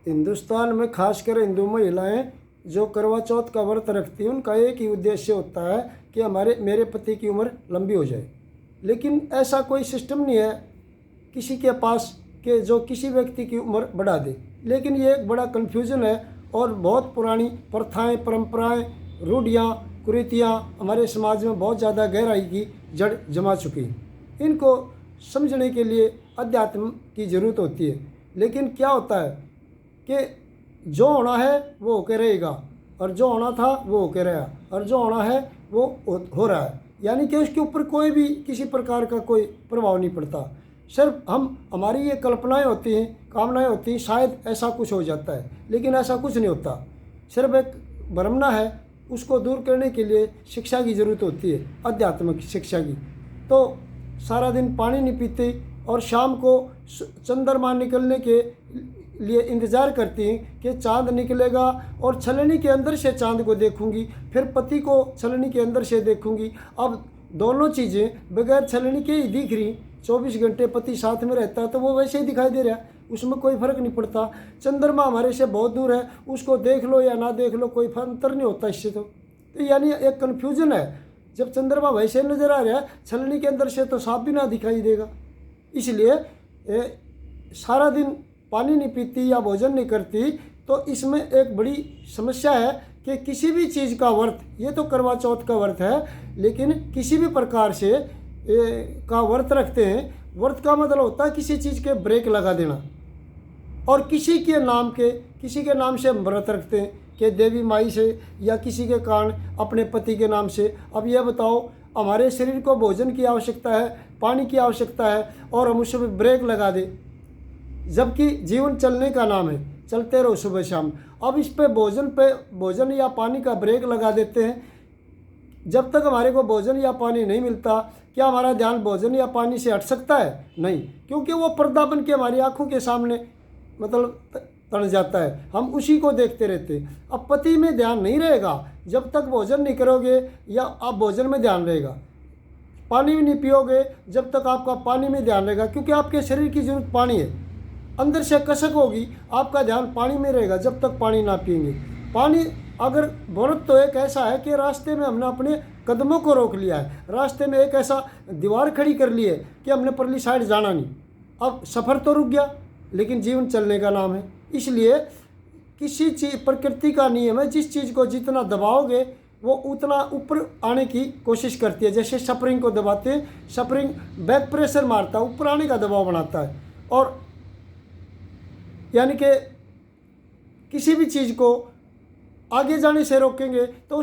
हिंदुस्तान में खासकर हिंदू महिलाएं जो करवा चौथ का व्रत रखती हैं, उनका एक ही उद्देश्य होता है कि मेरे पति की उम्र लंबी हो जाए। लेकिन ऐसा कोई सिस्टम नहीं है किसी के पास कि जो किसी व्यक्ति की उम्र बढ़ा दे। लेकिन ये एक बड़ा कन्फ्यूज़न है और बहुत पुरानी प्रथाएं, परंपराएं, रूढ़ियाँ, कुरीतियाँ हमारे समाज में बहुत ज़्यादा गहराई की जड़ जमा चुकी हैं। इनको समझने के लिए अध्यात्म की ज़रूरत होती है। लेकिन क्या होता है कि जो होना है वो होके रहेगा, और जो होना था वो होके रहा, और जो होना है वो हो रहा है। यानी कि उसके ऊपर कोई भी किसी प्रकार का कोई प्रभाव नहीं पड़ता। सिर्फ हमारी ये कल्पनाएं होती हैं, कामनाएं होती हैं, शायद ऐसा कुछ हो जाता है, लेकिन ऐसा कुछ नहीं होता। सिर्फ एक भ्रमना है, उसको दूर करने के लिए शिक्षा की ज़रूरत होती है, आध्यात्मिक शिक्षा की। तो सारा दिन पानी नहीं पीते और शाम को चंद्रमा निकलने के लिए इंतज़ार करती हैं कि चांद निकलेगा और छलनी के अंदर से चांद को देखूंगी, फिर पति को छलनी के अंदर से देखूंगी। अब दोनों चीज़ें बगैर छलनी के ही दिख रही। 24 घंटे पति साथ में रहता है तो वो वैसे ही दिखाई दे रहा है, उसमें कोई फ़र्क नहीं पड़ता। चंद्रमा हमारे से बहुत दूर है, उसको देख लो या ना देख लो कोई अंतर नहीं होता इससे। तो यानी एक कन्फ्यूज़न है। जब चंद्रमा वैसे नज़र आ रहा है, छलनी के अंदर से तो साफ भी ना दिखाई देगा। इसलिए सारा दिन पानी नहीं पीती या भोजन नहीं करती, तो इसमें एक बड़ी समस्या है कि किसी भी चीज़ का व्रत, ये तो करवा चौथ का व्रत है, लेकिन किसी भी प्रकार से का व्रत रखते हैं। व्रत का मतलब होता है किसी चीज़ के ब्रेक लगा देना, और किसी के नाम से व्रत रखते हैं कि देवी माई से या किसी के कारण अपने पति के नाम से। अब यह बताओ, हमारे शरीर को भोजन की आवश्यकता है, पानी की आवश्यकता है, और हम उसमें ब्रेक लगा दें, जबकि जीवन चलने का नाम है, चलते रहो सुबह शाम। अब इस पे भोजन या पानी का ब्रेक लगा देते हैं। जब तक हमारे को भोजन या पानी नहीं मिलता, क्या हमारा ध्यान भोजन या पानी से हट सकता है? नहीं, क्योंकि वो पर्दा बन के हमारी आंखों के सामने मतलब तन जाता है, हम उसी को देखते रहते। अब पति में ध्यान नहीं रहेगा जब तक भोजन नहीं करोगे, या आप भोजन में ध्यान रहेगा। पानी भी नहीं पियोगे जब तक आपका पानी में ध्यान रहेगा, क्योंकि आपके शरीर की जरूरत पानी है। अंदर से कसक होगी, आपका ध्यान पानी में रहेगा जब तक पानी ना पिएंगे। पानी अगर व्रत तो एक ऐसा है कि रास्ते में हमने अपने कदमों को रोक लिया है, रास्ते में एक ऐसा दीवार खड़ी कर ली है कि हमने परली साइड जाना नहीं। अब सफ़र तो रुक गया, लेकिन जीवन चलने का नाम है। इसलिए किसी चीज़, प्रकृति का नियम है, जिस चीज़ को जितना दबाओगे वो उतना ऊपर आने की कोशिश करती है। जैसे स्प्रिंग को दबाते हैं, स्प्रिंग बैक प्रेशर मारता है, ऊपर आने का दबाव बनाता है। और यानी कि किसी भी चीज़ को आगे जाने से रोकेंगे तो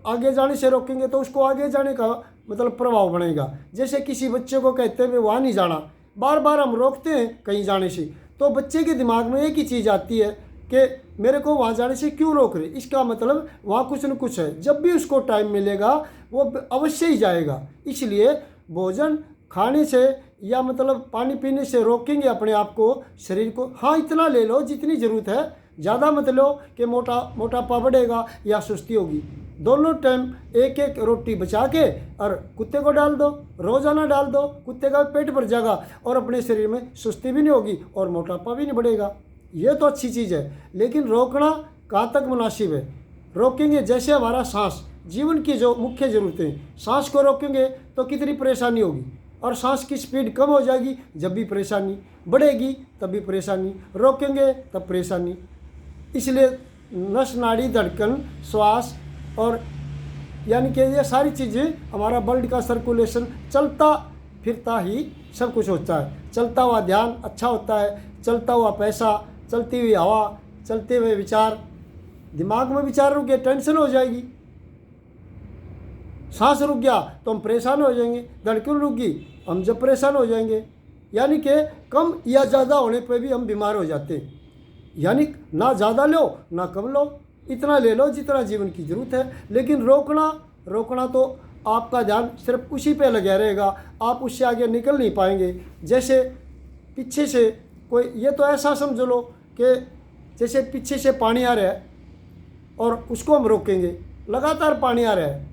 आगे जाने से रोकेंगे तो उसको आगे जाने का मतलब प्रभाव बनेगा। जैसे किसी बच्चे को कहते हैं वहाँ नहीं जाना, बार बार हम रोकते हैं कहीं जाने से, तो बच्चे के दिमाग में एक ही चीज़ आती है कि मेरे को वहाँ जाने से क्यों रोक रहे, इसका मतलब वहाँ कुछ न कुछ है। जब भी उसको टाइम मिलेगा वो अवश्य ही जाएगा। इसलिए भोजन खाने से या मतलब पानी पीने से रोकेंगे अपने आप को, शरीर को। हाँ, इतना ले लो जितनी ज़रूरत है, ज़्यादा मत लो कि मोटापा बढ़ेगा या सुस्ती होगी। दोनों टाइम एक एक रोटी बचा के और कुत्ते को डाल दो, रोज़ाना डाल दो, कुत्ते का पेट भर जाएगा और अपने शरीर में सुस्ती भी नहीं होगी और मोटापा भी नहीं बढ़ेगा। ये तो अच्छी चीज़ है। लेकिन रोकना कहाँ तक मुनासिब है? रोकेंगे जैसे हमारा सांस, जीवन की जो मुख्य ज़रूरतें, सांस को रोकेंगे तो कितनी परेशानी होगी, और सांस की स्पीड कम हो जाएगी जब भी परेशानी बढ़ेगी, तब भी परेशानी, रोकेंगे तब परेशानी। इसलिए नस नाड़ी, धड़कन, श्वास और यानी कि ये सारी चीज़ें, हमारा ब्लड का सर्कुलेशन चलता फिरता ही सब कुछ होता है। चलता हुआ ध्यान अच्छा होता है, चलता हुआ पैसा, चलती हुई हवा, चलते हुए विचार। दिमाग में विचार रुक गए, टेंशन हो जाएगी। सांस रुक गया तो हम परेशान हो जाएंगे, धड़कन रुक गई हम जब परेशान हो जाएंगे। यानी कि कम या ज़्यादा होने पर भी हम बीमार हो जाते हैं। यानी ना ज़्यादा लो ना कम लो, इतना ले लो जितना जीवन की ज़रूरत है। लेकिन रोकना तो आपका ध्यान सिर्फ उसी पे लगा रहेगा, आप उससे आगे निकल नहीं पाएंगे। जैसे पीछे से कोई, ये तो ऐसा समझ लो कि जैसे पीछे से पानी आ रहा है और उसको हम रोकेंगे, लगातार पानी आ रहा है,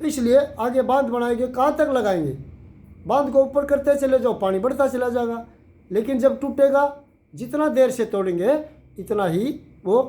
तो इसलिए आगे बांध बनाएंगे। कहाँ तक लगाएंगे? बांध को ऊपर करते चले जाओ, पानी बढ़ता चला जाएगा। लेकिन जब टूटेगा जितना देर से तोड़ेंगे इतना ही वो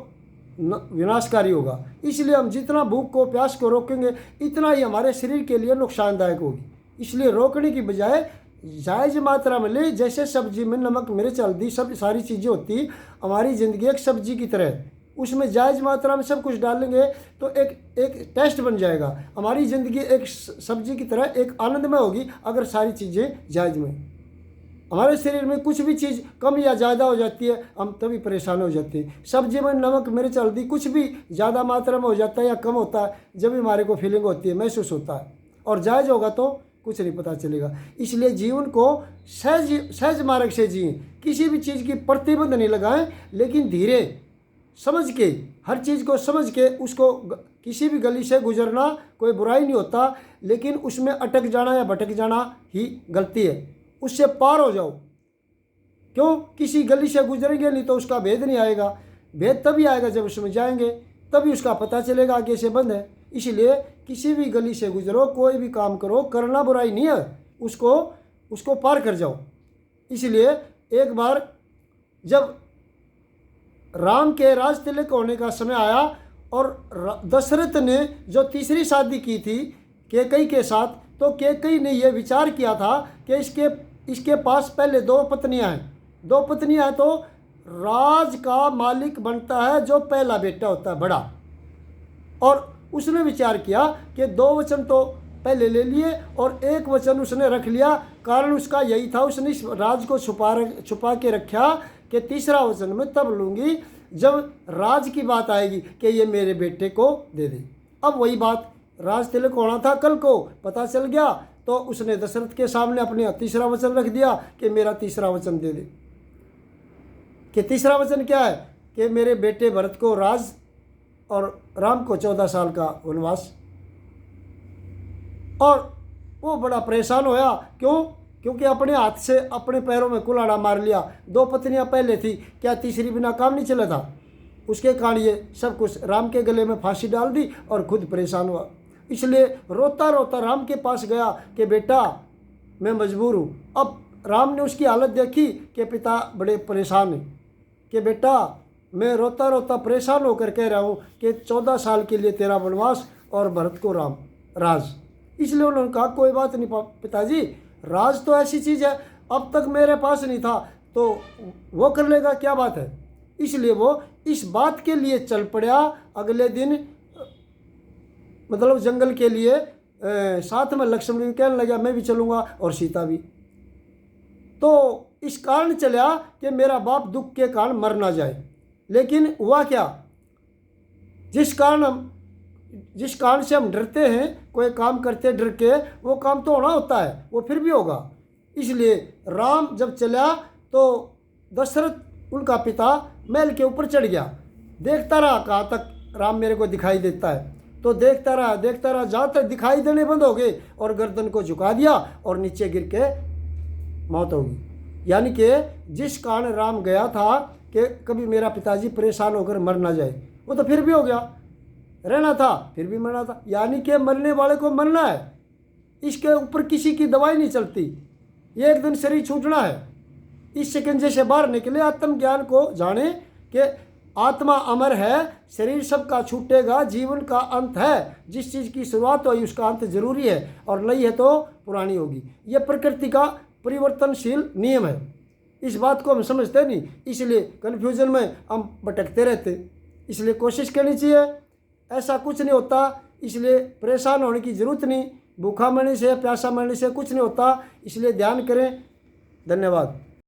विनाशकारी होगा। इसलिए हम जितना भूख को प्यास को रोकेंगे इतना ही हमारे शरीर के लिए नुकसानदायक होगी। इसलिए रोकने की बजाय जायज़ मात्रा में ले। जैसे सब्जी में नमक मिर्च हल्दी सब सारी चीज़ें होती, हमारी ज़िंदगी एक सब्जी की तरह, उसमें जायज़ मात्रा में सब कुछ डालेंगे तो एक टेस्ट बन जाएगा। हमारी ज़िंदगी एक सब्जी की तरह एक आनंदमय होगी अगर सारी चीज़ें जायज़ में। हमारे शरीर में कुछ भी चीज़ कम या ज़्यादा हो जाती है हम तभी परेशान हो जाते हैं। सब्जी में नमक मिर्च हल्दी कुछ भी ज़्यादा मात्रा में हो जाता है या कम होता है जब भी हमारे को फीलिंग होती है, महसूस होता है। और जायज़ होगा तो कुछ नहीं पता चलेगा। इसलिए जीवन को सहज मार्ग से जिए, किसी भी चीज़ की प्रतिबंध नहीं लगाएं, लेकिन धीरे समझ के हर चीज़ को समझ के उसको किसी भी गली से गुजरना कोई बुराई नहीं होता, लेकिन उसमें अटक जाना या भटक जाना ही गलती है। उससे पार हो जाओ। क्यों? किसी गली से गुजरेंगे नहीं तो उसका भेद नहीं आएगा। भेद तभी आएगा जब उसमें जाएंगे, तभी उसका पता चलेगा आगे से बंद है। इसलिए किसी भी गली से गुजरो, कोई भी काम करो, करना बुराई नहीं है, उसको पार कर जाओ। इसलिए एक बार जब राम के राज तिलक होने का समय आया और दशरथ ने जो तीसरी शादी की थी कैकेयी के साथ, तो कैकेयी ने यह विचार किया था कि इसके पास पहले दो पत्नियां हैं तो राज का मालिक बनता है जो पहला बेटा होता है बड़ा। और उसने विचार किया कि 2 वचन तो पहले ले लिए और 1 वचन उसने रख लिया। कारण उसका यही था, उसने इस राज को छुपा के रखा कि तीसरा वचन मैं तब लूँगी जब राज की बात आएगी कि ये मेरे बेटे को दे दे। अब वही बात, राज तिलक होना था कल को, पता चल गया तो उसने दशरथ के सामने अपने तीसरा वचन रख दिया कि मेरा तीसरा वचन दे दे। कि तीसरा वचन क्या है कि मेरे बेटे भरत को राज और राम को 14 साल का वनवास। और वो बड़ा परेशान होया। क्यों? क्योंकि अपने हाथ से अपने पैरों में कुल्हाड़ा मार लिया। 2 पत्नियां पहले थी, क्या तीसरी बिना काम नहीं चला था? उसके कारण ये सब कुछ राम के गले में फांसी डाल दी और खुद परेशान हुआ। इसलिए रोता रोता राम के पास गया कि बेटा मैं मजबूर हूँ। अब राम ने उसकी हालत देखी कि पिता बड़े परेशान हैं कि बेटा मैं रोता रोता परेशान होकर कह रहा हूँ कि 14 साल के लिए तेरा वनवास और भरत को राज। इसलिए उन्होंने कहा कोई बात नहीं पिताजी, राज तो ऐसी चीज़ है अब तक मेरे पास नहीं था तो वो कर लेगा, क्या बात है। इसलिए वो इस बात के लिए चल पड़ा। अगले दिन मतलब जंगल के लिए साथ में लक्ष्मण भी कहने लगा मैं भी चलूँगा और सीता भी। तो इस कारण चला कि मेरा बाप दुख के कारण मर ना जाए। लेकिन हुआ क्या, जिस कारण से हम डरते हैं, कोई काम करते डर के, वो काम तो होना होता है, वो फिर भी होगा। इसलिए राम जब चला तो दशरथ उनका पिता महल के ऊपर चढ़ गया। देखता रहा कहाँ तक राम मेरे को दिखाई देता है। तो देखता रहा जहाँ तक दिखाई देने बंद हो गए और गर्दन को झुका दिया और नीचे गिर के मौत होगी। यानी कि जिस कारण राम गया था कि कभी मेरा पिताजी परेशान होकर मर ना जाए, वो तो फिर भी हो गया। रहना था फिर भी मरना था। यानी कि मरने वाले को मरना है, इसके ऊपर किसी की दवाई नहीं चलती। ये एक दिन शरीर छूटना है। इस शिकंजे से बाहर निकले, आत्मज्ञान को जाने कि आत्मा अमर है, शरीर सबका छूटेगा, जीवन का अंत है। जिस चीज़ की शुरुआत हुई उसका अंत जरूरी है और नई है तो पुरानी होगी। ये प्रकृति का परिवर्तनशील नियम है। इस बात को हम समझते नहीं, इसलिए कन्फ्यूजन में हम भटकते रहते। इसलिए कोशिश करनी चाहिए, ऐसा कुछ नहीं होता। इसलिए परेशान होने की ज़रूरत नहीं, भूखा मरने से प्यासा मरने से कुछ नहीं होता। इसलिए ध्यान करें। धन्यवाद।